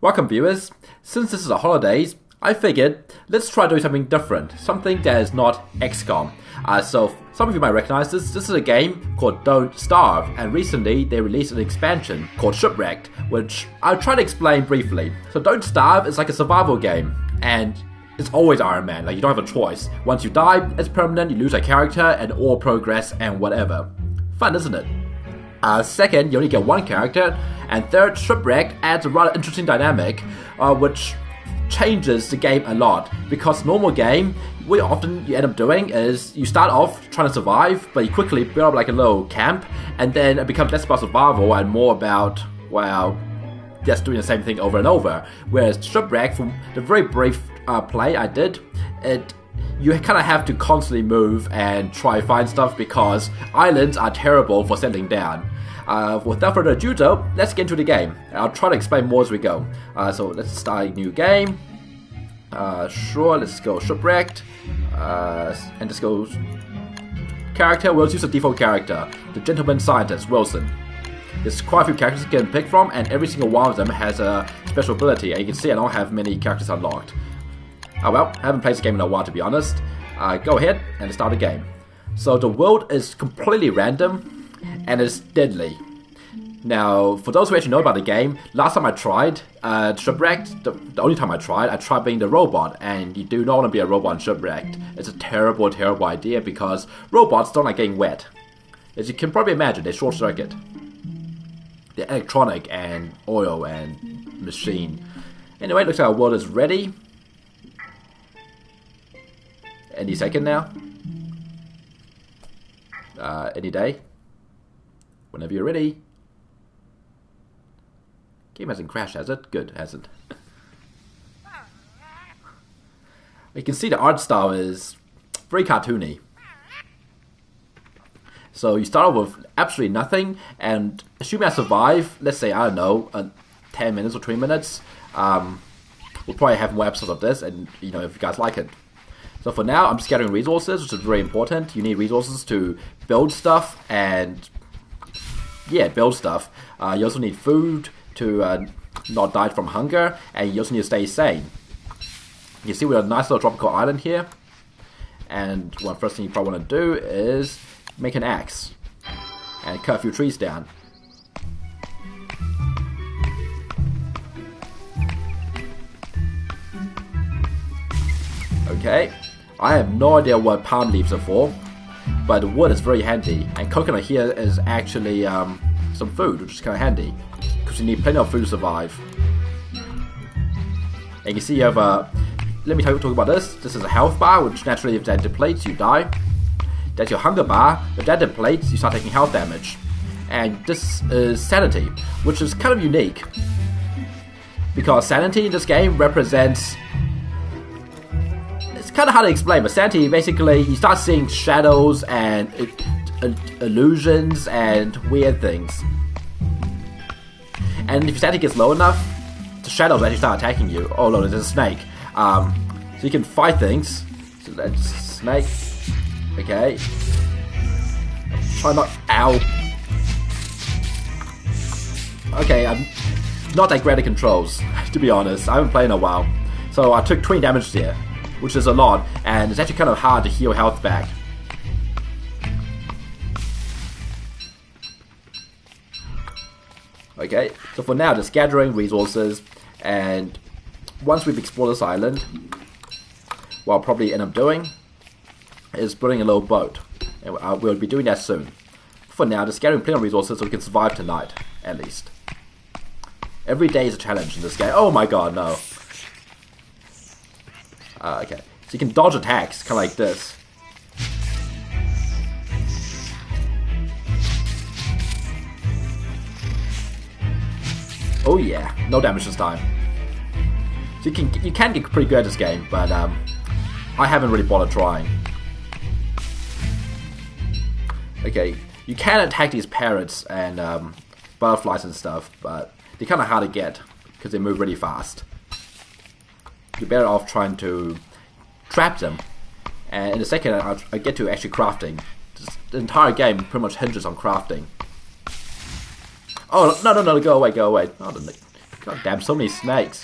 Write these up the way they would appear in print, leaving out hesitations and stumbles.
Welcome viewers, since this is the holidays, I figured let's try doing something different, something that is not XCOM. So some of you might recognize this is a game called Don't Starve, and recently they released an expansion called Shipwrecked, which I'll try to explain briefly. So Don't Starve is like a survival game, and it's always Iron Man, like you don't have a choice. Once you die, it's permanent, you lose a character and all progress and whatever. Fun, isn't it? Second, you only get one character, and third, Shipwrecked adds a rather interesting dynamic, which changes the game a lot. Because normal game, what often you end up doing is you start off trying to survive, but you quickly build up like a little camp, and then it becomes less about survival and more about, well, just doing the same thing over and over. Whereas Shipwrecked, from the very brief play I did, you kind of have to constantly move and try find stuff because islands are terrible for settling down. Without further ado though, let's get into the game. I'll try to explain more as we go. So let's start a new game. Sure, let's go Shipwrecked. And let's go character. We'll use the default character, the Gentleman Scientist, Wilson. There's quite a few characters you can pick from, and every single one of them has a special ability. And you can see I don't have many characters unlocked. Oh well, I haven't played this game in a while to be honest. Go ahead and start the game. So the world is completely random and it's deadly. Now, for those who actually know about the game, last time I tried Shipwrecked, the only time I tried being the robot, and you do not want to be a robot in Shipwrecked. It's a terrible, terrible idea because robots don't like getting wet. As you can probably imagine, they short circuit. They're electronic and oil and machine. Anyway, looks like our world is ready. Any second now. Any day. Whenever you're ready. Game hasn't crashed, has it? Good, hasn't. You can see the art style is very cartoony. So you start off with absolutely nothing, and assuming I survive, let's say, I don't know, 10 minutes or 20 minutes, we'll probably have more episodes of this, and, you know, if you guys like it. So for now, I'm just gathering resources, which is very important. You need resources to build stuff and, yeah, build stuff. You also need food to not die from hunger, and you also need to stay sane. You see, we have a nice little tropical island here, and one first thing you probably want to do is make an axe and cut a few trees down. Okay. I have no idea what palm leaves are for, but the wood is very handy, and coconut here is actually some food, which is kind of handy, because you need plenty of food to survive. And you can see you have let me talk about this. This is a health bar, which naturally if that depletes, you die. That's your hunger bar. If that depletes, you start taking health damage. And this is sanity, which is kind of unique, because sanity in this game represents... It's kind of hard to explain, but sanity, basically, you start seeing shadows and illusions and weird things. And if your sanity gets low enough, the shadows actually start attacking you. Oh no, there's a snake. So you can fight things. So that's snake. Okay. Try not... Ow. Okay, I'm not that great at controls, to be honest. I haven't played in a while. So I took 20 damage here, which is a lot, and it's actually kind of hard to heal health back. Okay, so for now, just gathering resources, and once we've explored this island, what I'll probably end up doing is building a little boat, and we'll be doing that soon. For now, just gathering plenty of resources so we can survive tonight, at least. Every day is a challenge in this game. Oh my god, no. Okay, so you can dodge attacks, kind of like this. Oh yeah, no damage this time. So you can get pretty good at this game, but I haven't really bothered trying. Okay, you can attack these parrots and butterflies and stuff, but they're kind of hard to get because they move really fast. You're better off trying to trap them. And in a second, I get to actually crafting. The entire game pretty much hinges on crafting. Oh, no, go away. Oh, God damn, so many snakes.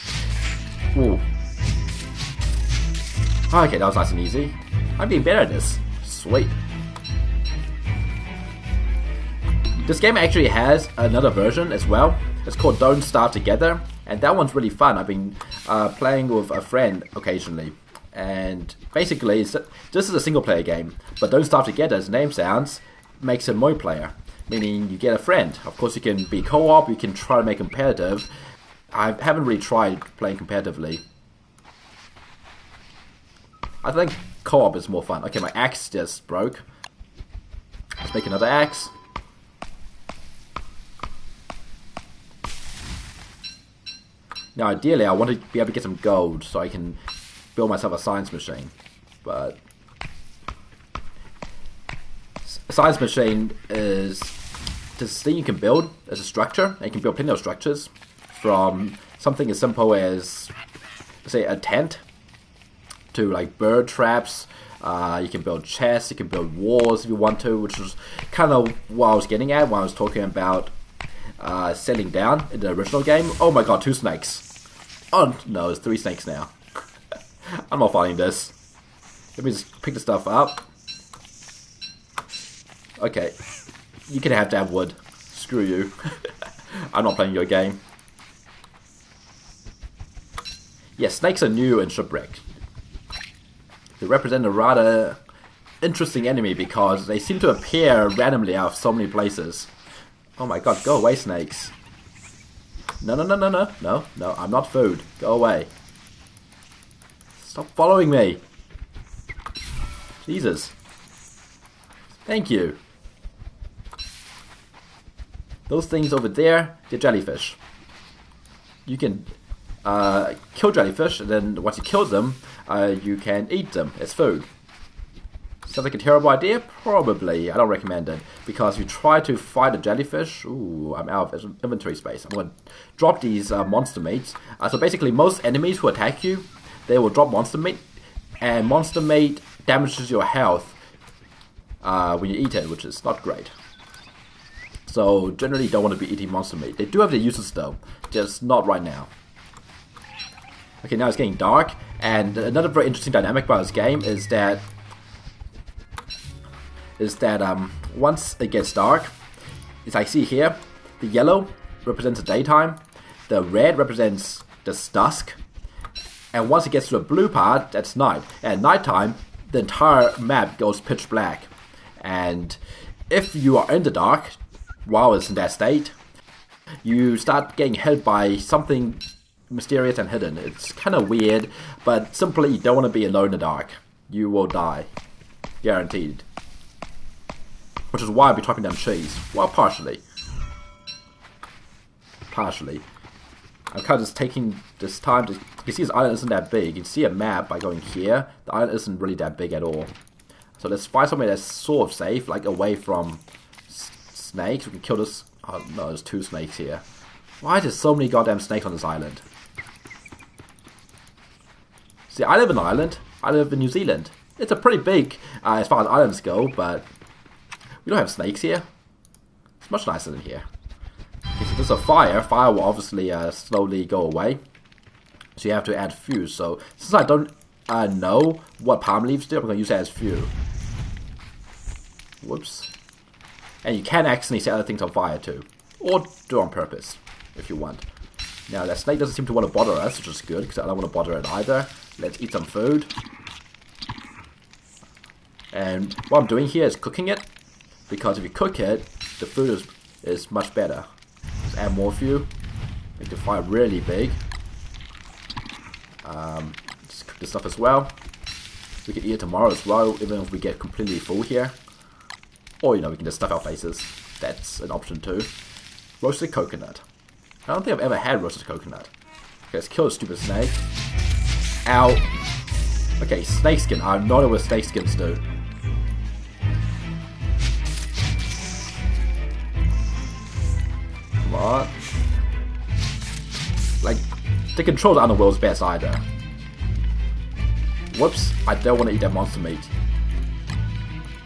Ooh. Okay, that was nice and easy. I'm getting better at this. Sweet. This game actually has another version as well. It's called Don't Starve Together, and that one's really fun. I've been playing with a friend occasionally, and basically this is a single player game, but Don't Starve Together, as the name sounds, makes it multiplayer, meaning you get a friend. Of course you can be co-op, you can try to make competitive. I haven't really tried playing competitively. I think co-op is more fun. Okay, my axe just broke. Let's make another axe. Now, ideally, I want to be able to get some gold so I can build myself a science machine. But a science machine is this thing you can build as a structure. And you can build plenty of structures from something as simple as, say, a tent to like bird traps. You can build chests. You can build walls if you want to, which is kind of what I was getting at when I was talking about settling down in the original game. Oh my god, 2 snakes. Oh no, there's 3 snakes now. I'm not finding this. Let me just pick the stuff up. Okay. You can have that wood. Screw you. I'm not playing your game. Yeah, snakes are new in Shipwrecked. They represent a rather interesting enemy because they seem to appear randomly out of so many places. Oh my god, go away, snakes. No, I'm not food. Go away. Stop following me. Jesus. Thank you. Those things over there, they're jellyfish. You can kill jellyfish, and then once you kill them, you can eat them as food. Sounds like a terrible idea? Probably. I don't recommend it. Because if you try to fight a jellyfish, ooh, I'm out of inventory space. I'm going to drop these monster meats. So basically, most enemies who attack you, they will drop monster meat. And monster meat damages your health when you eat it, which is not great. So generally, you don't want to be eating monster meat. They do have their uses though, just not right now. Okay, now it's getting dark. And another very interesting dynamic about this game is that once it gets dark, as I see here, the yellow represents the daytime, the red represents the dusk, and once it gets to the blue part, that's night. And at nighttime, the entire map goes pitch black. And if you are in the dark, while it's in that state, you start getting hit by something mysterious and hidden. It's kind of weird, but simply you don't want to be alone in the dark. You will die. Guaranteed. Which is why I'll be chopping down trees. Well, partially. Partially. I'm kind of just taking this time to... You can see this island isn't that big. You can see a map by going here. The island isn't really that big at all. So let's find somewhere that's sort of safe, like away from snakes. We can kill this... Oh no, there's 2 snakes here. Why is there so many goddamn snakes on this island? See, I live in Ireland. I live in New Zealand. It's a pretty big, as far as islands go, but... We don't have snakes here. It's much nicer than here. Okay, so there's a fire. Fire will obviously slowly go away. So you have to add fuel. So since I don't know what palm leaves do, I'm going to use that as fuel. Whoops. And you can accidentally set other things on fire too. Or do it on purpose, if you want. Now that snake doesn't seem to want to bother us, which is good, because I don't want to bother it either. Let's eat some food. And what I'm doing here is cooking it. Because if you cook it, the food is much better. Just add more fuel. Make the fire really big. Just cook this stuff as well. We can eat it tomorrow as well, even if we get completely full here. Or, you know, we can just stuff our faces. That's an option too. Roasted coconut. I don't think I've ever had roasted coconut. Okay, let's kill a stupid snake. Ow. Okay, snake skin. I have no idea what snake skins do. Come on. Like, the controls aren't the world's best either. Whoops, I don't want to eat that monster meat.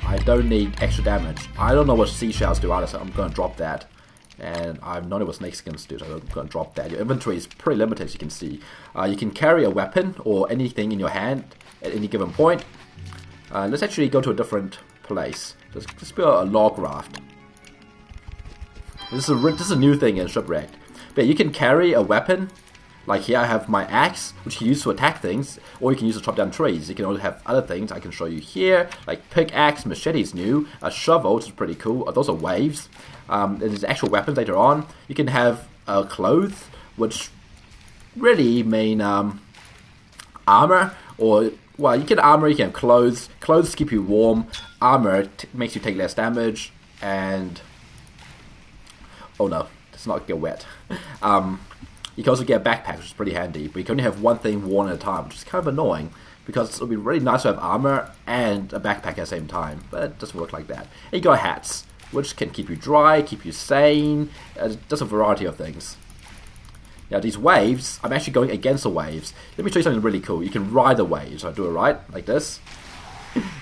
I don't need extra damage. I don't know what seashells do either, so I'm going to drop that. And I'm not sure what snake skins do, so I'm going to drop that. Your inventory is pretty limited, as you can see. You can carry a weapon or anything in your hand at any given point. Let's actually go to a different place. Let's build a log raft. This is a new thing in Shipwrecked. But you can carry a weapon. Like here I have my axe, which you can use to attack things, or you can use to chop down trees. You can also have other things I can show you here, like pickaxe, machete is new, a shovel, which is pretty cool. Those are waves. There's actual weapons later on. You can have clothes, which really mean armor, or, well, you can armor, you can have clothes. Clothes keep you warm, armor makes you take less damage, and, oh no, let's not get wet. You can also get a backpack, which is pretty handy, but you can only have one thing worn at a time, which is kind of annoying, because it would be really nice to have armor and a backpack at the same time, but it doesn't work like that. And you got hats, which can keep you dry, keep you sane, just a variety of things. Now these waves, I'm actually going against the waves. Let me show you something really cool. You can ride the waves. I do it right, like this.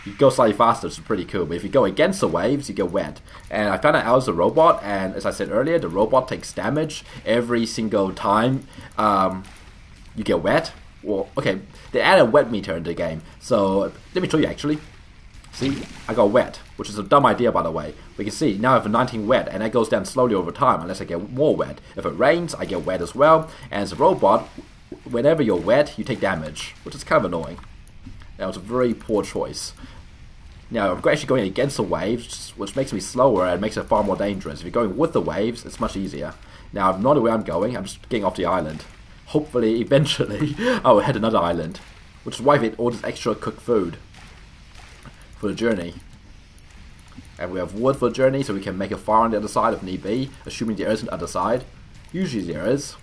You go slightly faster, which is pretty cool, but if you go against the waves, you get wet. And I found out I was a robot, and as I said earlier, the robot takes damage every single time you get wet. Well, okay, they added a wet meter into the game, so let me show you actually. See, I got wet, which is a dumb idea by the way. But you can see, now I have 19 wet, and that goes down slowly over time unless I get more wet. If it rains, I get wet as well, and as a robot, whenever you're wet, you take damage, which is kind of annoying. That was a very poor choice. Now, I'm actually going against the waves, which makes me slower and makes it far more dangerous. If you're going with the waves, it's much easier. Now, I'm not where I'm going, I'm just getting off the island. Hopefully, eventually, I will hit another island. Which is why we had all this extra cooked food for the journey. And we have wood for the journey, so we can make a fire on the other side if need be, assuming there is an other side. Usually there is.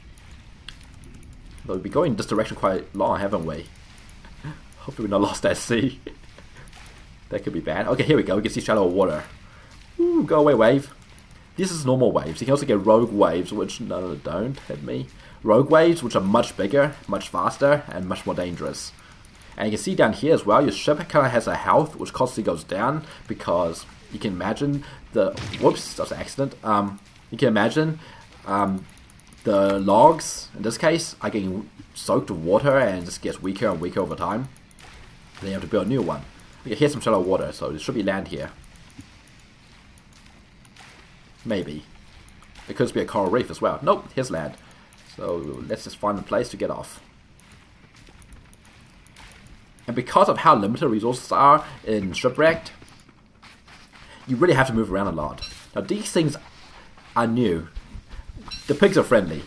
But we've been going in this direction quite long, haven't we? Hopefully we're not lost at sea. That could be bad. Okay, here we go. We can see shallow water. Ooh, go away, wave. This is normal waves. You can also get rogue waves, which no, don't hit me. Rogue waves, which are much bigger, much faster, and much more dangerous. And you can see down here as well, your ship kind of has a health, which constantly goes down, because you can imagine the... Whoops, that's an accident. You can imagine the logs, in this case, are getting soaked with water and just gets weaker and weaker over time. Then you have to build a new one. Okay, here's some shallow water, so there should be land here. Maybe. There could be a coral reef as well. Nope, here's land. So let's just find a place to get off. And because of how limited resources are in Shipwrecked, you really have to move around a lot. Now these things are new. The pigs are friendly,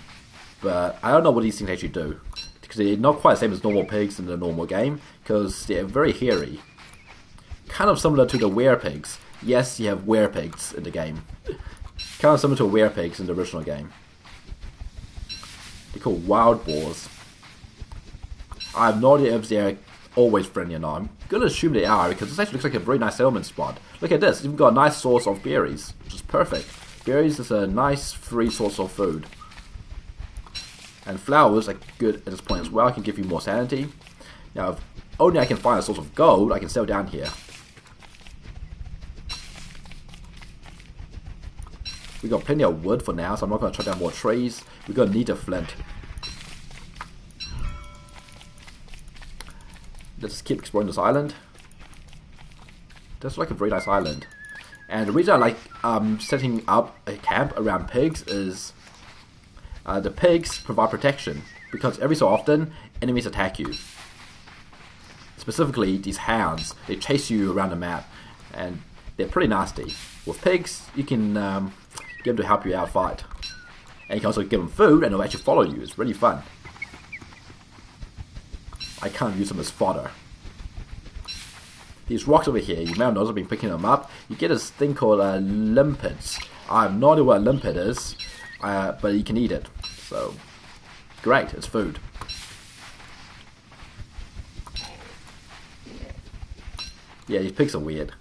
but I don't know what these things actually do. Because they're not quite the same as normal pigs in the normal game, because they're very hairy. Kind of similar to the werepigs. Yes, you have werepigs in the game. Kind of similar to werepigs in the original game. They're called wild boars. I have no idea if they're always friendly or not. I'm going to assume they are, because this actually looks like a very nice settlement spot. Look at this, you've got a nice source of berries, which is perfect. Berries is a nice free source of food. And flowers are good at this point as well, can give you more sanity. Now, if only I can find a source of gold, I can settle down here. We got plenty of wood for now, so I'm not going to chop down more trees. We're going to need a flint. Let's keep exploring this island. That's like a very nice island. And the reason I like setting up a camp around pigs is the pigs provide protection, because every so often enemies attack you. Specifically these hounds, they chase you around the map and they're pretty nasty. With pigs you can get them to help you out fight, and you can also give them food and they'll actually follow you. It's really fun. I can't use them as fodder. These rocks over here, you may have noticed I've been picking them up. You get this thing called limpets. I have no idea what a limpet is, but you can eat it. So, great, it's food. Yeah, these pigs are weird.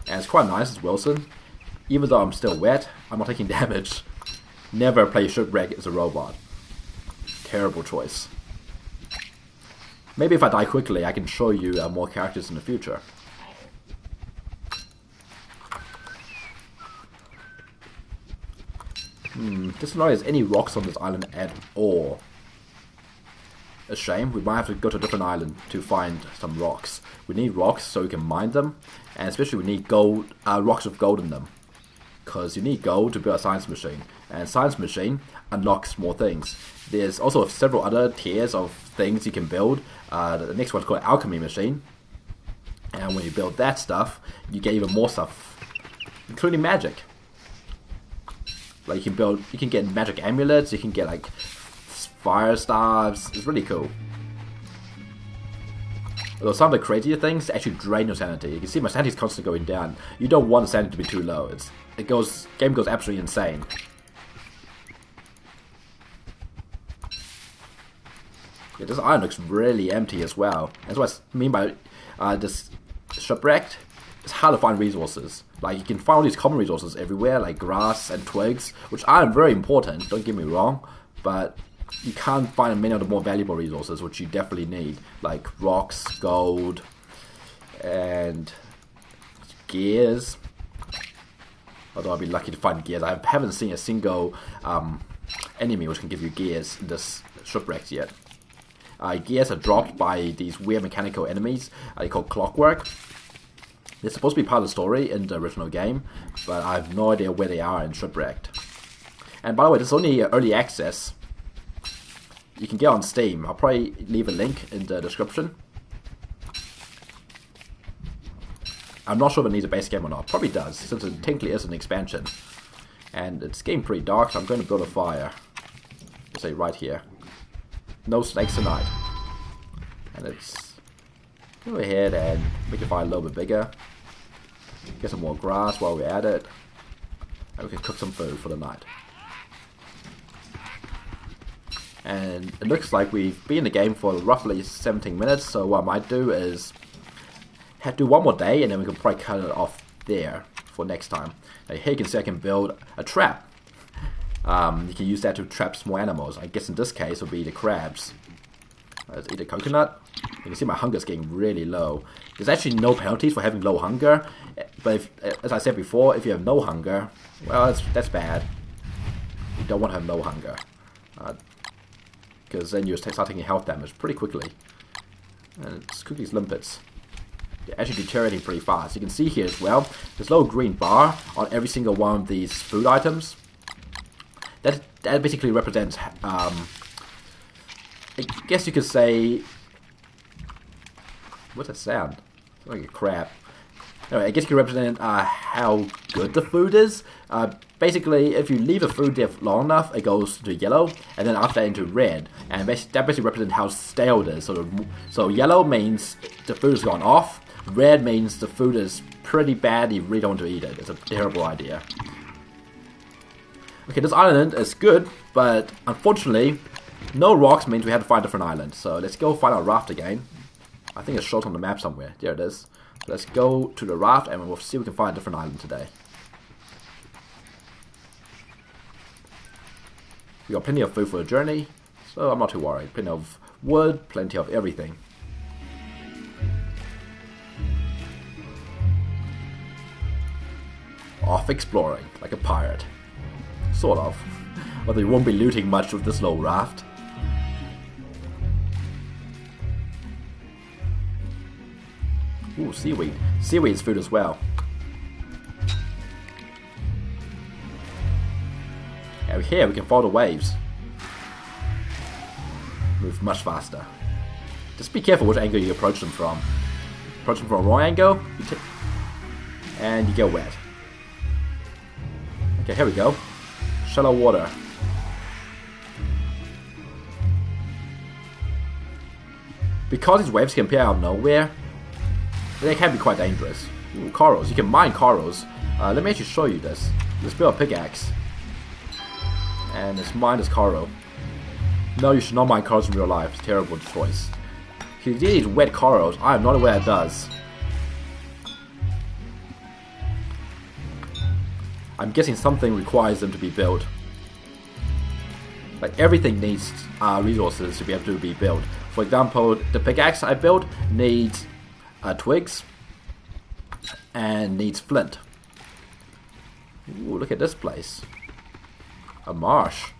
And it's quite nice as Wilson. Even though I'm still wet, I'm not taking damage. Never play Shipwrecked as a robot. Terrible choice. Maybe if I die quickly, I can show you more characters in the future. Doesn't know there's any rocks on this island at all. A shame. We might have to go to a different island to find some rocks. We need rocks so we can mine them, and especially we need gold, rocks with gold in them. Because you need gold to build a science machine, and science machine unlocks more things. There's also several other tiers of things you can build. The next one's called Alchemy Machine, and when you build that stuff, you get even more stuff, including magic. Like you can get magic amulets, you can get like fire staves. It's really cool. Although some of the crazier things actually drain your sanity. You can see my sanity is constantly going down. You don't want the sanity to be too low. Game goes absolutely insane. Yeah, this island looks really empty as well. That's what I mean by this Shipwrecked. It's hard to find resources. Like, you can find all these common resources everywhere, like grass and twigs, which are very important, don't get me wrong, but you can't find many of the more valuable resources, which you definitely need, like rocks, gold, and gears. Although I'd be lucky to find gears. I haven't seen a single enemy which can give you gears in this Shipwrecked yet. Gears are dropped by these weird mechanical enemies. They call Clockwork. They're supposed to be part of the story in the original game, but I have no idea where they are in Shipwrecked. And by the way, this is only early access. You can get on Steam. I'll probably leave a link in the description. I'm not sure if it needs a base game or not. Probably does, since it technically is an expansion. And it's getting pretty dark, so I'm going to build a fire. Let's say right here. No snakes tonight. And let's go ahead and make the fire a little bit bigger. Get some more grass while we're at it. And we can cook some food for the night. And it looks like we've been in the game for roughly 17 minutes, so what I might do is do one more day, and then we can probably cut it off there for next time. Now, here you can see I can build a trap. You can use that to trap small animals. I guess in this case it will be the crabs. Let's eat a coconut. You can see my hunger is getting really low. There's actually no penalties for having low hunger, but as I said before, if you have no hunger, well, that's bad. You don't want to have no hunger. Because then you start taking health damage pretty quickly. And it's cookies limpets. They're actually deteriorating pretty fast. You can see here as well, there's a little green bar on every single one of these food items. That basically represents, I guess you could say, what's that sound? It's like a crab. Anyway, I guess you can represent how good the food is. Basically, if you leave the food there long enough, it goes to yellow, and then after that into red. And that basically represents how stale it is. So yellow means the food has gone off. Red means the food is pretty bad, you really don't want to eat it. It's a terrible idea. Okay, this island is good, but unfortunately, no rocks means we have to find a different island. So let's go find our raft again. I think it's showed on the map somewhere. There it is. Let's go to the raft and we'll see if we can find a different island today. We got plenty of food for the journey, so I'm not too worried. Plenty of wood, plenty of everything. Off exploring, like a pirate. Sort of. Although you won't be looting much with this little raft. Ooh, seaweed. Seaweed's food as well. And here we can follow the waves. Move much faster. Just be careful which angle you approach them from. Approach them from a wrong angle, and you get wet. Okay, here we go. Shallow water. Because these waves can appear out of nowhere, they can be quite dangerous. Ooh, corals. You can mine corals. Let me actually show you this. Let's build a pickaxe. And let's mine this coral. No, you should not mine corals in real life. It's a terrible choice. You need wet corals. I have no idea what that does. I'm guessing something requires them to be built. Like everything needs resources to be able to be built. For example, the pickaxe I built needs twigs and needs flint. Ooh, look at this place. A marsh.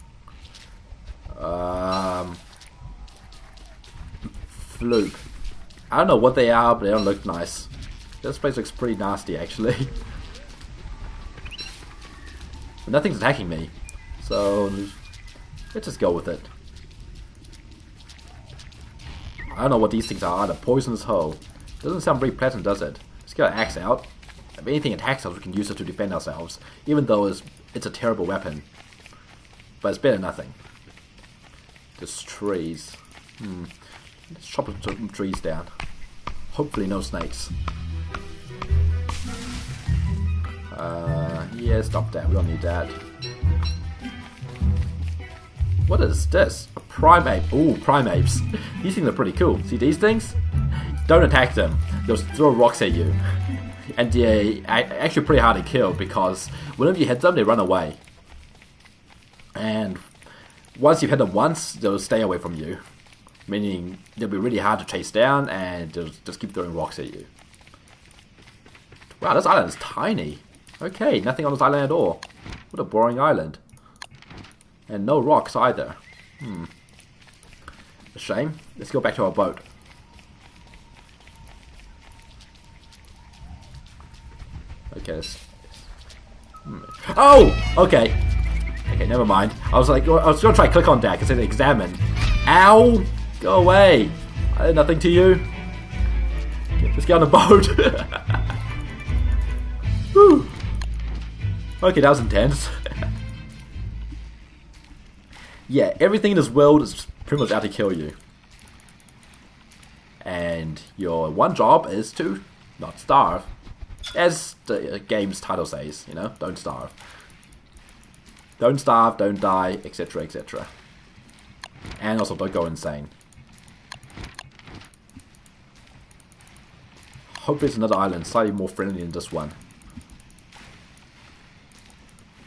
Fluke. I don't know what they are, but they don't look nice. This place looks pretty nasty, actually. But nothing's attacking me, so let's just go with it. I don't know what these things are. The poisonous hoe. Doesn't sound very pleasant, does it? Let's get our axe out. If anything attacks us, we can use it to defend ourselves, even though it's a terrible weapon. But it's better than nothing. Just trees. Let's chop some trees down. Hopefully no snakes. Yeah, stop that. We don't need that. What is this? A primate. Ooh, primates. These things are pretty cool. See these things? Don't attack them. They'll throw rocks at you. And they're actually pretty hard to kill because whenever you hit them, they run away. And once you've hit them once, they'll stay away from you. Meaning they'll be really hard to chase down and they'll just keep throwing rocks at you. Wow, this island is tiny. Okay, nothing on this island at all. What a boring island. And no rocks either. A shame. Let's go back to our boat. Okay. Oh! Okay. Okay, never mind. I was gonna try to click on that because it said examine. Ow! Go away! I did nothing to you. Let's get on the boat. Whew. Okay, that was intense. Yeah, everything in this world is pretty much out to kill you. And your one job is to not starve. As the game's title says, you know, don't starve. Don't starve, don't die, etc, etc. And also don't go insane. Hopefully it's another island, slightly more friendly than this one.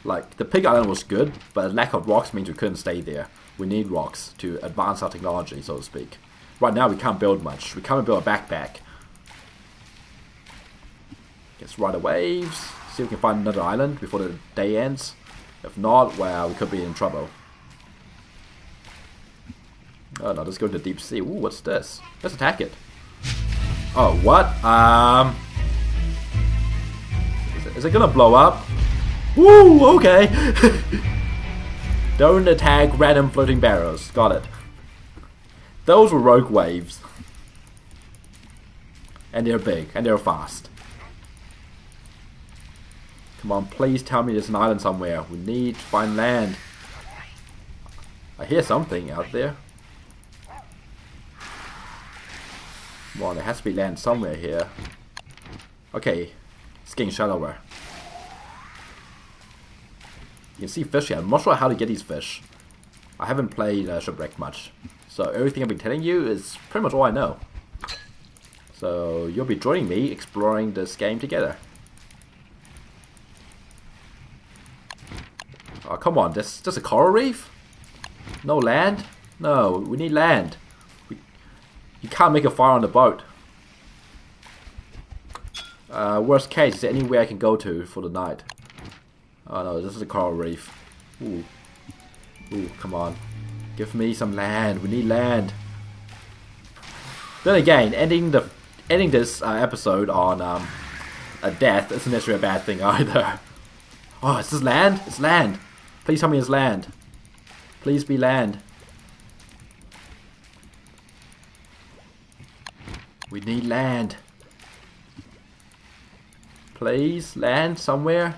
Like, the pig island was good, but lack of rocks means we couldn't stay there. We need rocks to advance our technology, so to speak. Right now we can't build much. We can't build a backpack. Let's ride the waves, see if we can find another island before the day ends. If not, well, we could be in trouble. Oh no, let's go to the deep sea. Ooh, what's this? Let's attack it. Oh, what? Is it gonna blow up? Woo, okay. Don't attack random floating barrels. Got it. Those were rogue waves. And they're big, and they're fast. Come on, please tell me there's an island somewhere. We need to find land. I hear something out there. Come on, there has to be land somewhere here. Okay, it's getting shallower. You can see fish here. I'm not sure how to get these fish. I haven't played Shipwrecked much. So everything I've been telling you is pretty much all I know. So you'll be joining me exploring this game together. Oh, come on. This a coral reef? No land? No, we need land. You can't make a fire on the boat. Worst case, is there anywhere I can go to for the night? Oh no, this is a coral reef. Ooh. Ooh, come on. Give me some land. We need land. Then again, ending this episode on a death isn't necessarily a bad thing either. Oh, is this land? It's land. Please tell me it's land. Please be land. We need land. Please, land somewhere.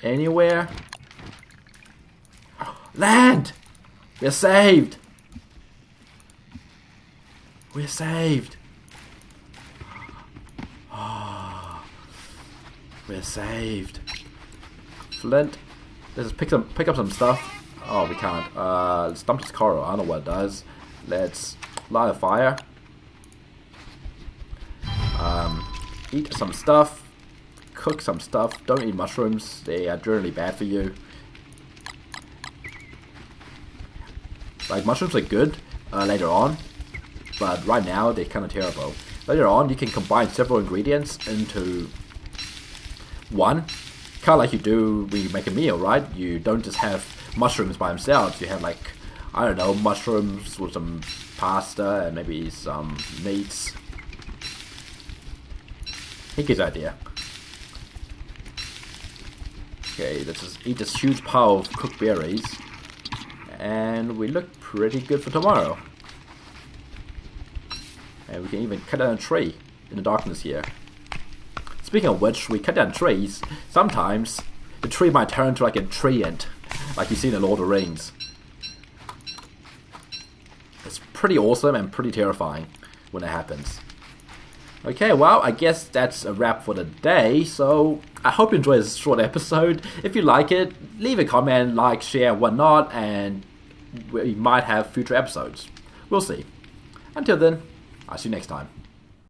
Anywhere. Land! We're saved! We're saved! Oh, we're saved. Flint. Let's pick up some stuff. Oh, we can't. Let's dump this coral. I don't know what it does. Let's light a fire. Eat some stuff. Cook some stuff. Don't eat mushrooms. They are generally bad for you. Like, mushrooms are good later on, but right now they're kind of terrible. Later on, you can combine several ingredients into one. Kind of like you do when you make a meal, right? You don't just have mushrooms by themselves. You have like, I don't know, mushrooms with some pasta and maybe some meats. I think his idea. Okay, let's just eat this huge pile of cooked berries. And we look pretty good for tomorrow. And we can even cut down a tree in the darkness here. Speaking of which, we cut down trees. Sometimes the tree might turn to like a treant, like you see in the Lord of the Rings. It's pretty awesome and pretty terrifying when it happens. Okay, well, I guess that's a wrap for the day. So I hope you enjoyed this short episode. If you like it, leave a comment, like, share, whatnot, and we might have future episodes. We'll see. Until then, I'll see you next time.